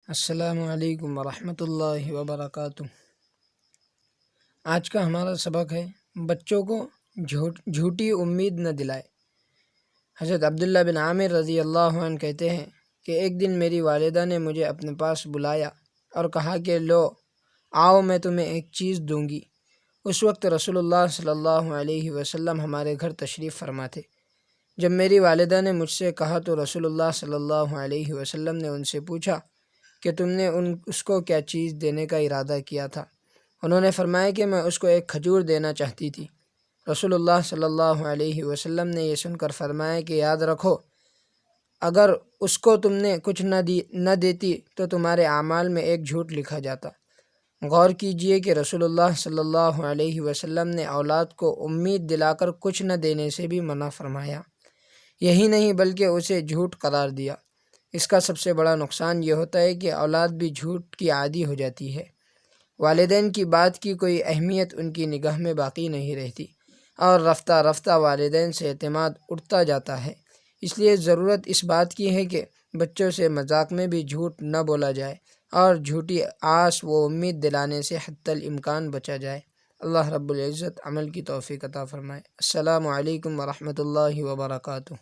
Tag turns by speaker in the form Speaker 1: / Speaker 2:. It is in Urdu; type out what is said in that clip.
Speaker 1: السلام علیکم ورحمۃ اللہ وبرکاتہ۔ آج کا ہمارا سبق ہے بچوں کو جھوٹی امید نہ دلائے۔ حضرت عبداللہ بن عامر رضی اللہ عنہ کہتے ہیں کہ ایک دن میری والدہ نے مجھے اپنے پاس بلایا اور کہا کہ لو آؤ میں تمہیں ایک چیز دوں گی۔ اس وقت رسول اللہ صلی اللہ علیہ وسلم ہمارے گھر تشریف فرما تھے۔ جب میری والدہ نے مجھ سے کہا تو رسول اللہ صلی اللہ علیہ وسلم نے ان سے پوچھا کہ تم نے اس کو کیا چیز دینے کا ارادہ کیا تھا؟ انہوں نے فرمایا کہ میں اس کو ایک کھجور دینا چاہتی تھی۔ رسول اللہ صلی اللہ علیہ وسلم نے یہ سن کر فرمایا کہ یاد رکھو، اگر اس کو تم نے کچھ نہ دیتی تو تمہارے اعمال میں ایک جھوٹ لکھا جاتا۔ غور کیجئے کہ رسول اللہ صلی اللہ علیہ وسلم نے اولاد کو امید دلا کر کچھ نہ دینے سے بھی منع فرمایا۔ یہی نہیں بلکہ اسے جھوٹ قرار دیا۔ اس کا سب سے بڑا نقصان یہ ہوتا ہے کہ اولاد بھی جھوٹ کی عادی ہو جاتی ہے۔ والدین کی بات کی کوئی اہمیت ان کی نگاہ میں باقی نہیں رہتی اور رفتہ رفتہ والدین سے اعتماد اٹھتا جاتا ہے۔ اس لیے ضرورت اس بات کی ہے کہ بچوں سے مذاق میں بھی جھوٹ نہ بولا جائے اور جھوٹی آس و امید دلانے سے حتی الامکان بچا جائے۔ اللہ رب العزت عمل کی توفیق عطا فرمائے۔ السلام علیکم ورحمۃ اللہ وبرکاتہ۔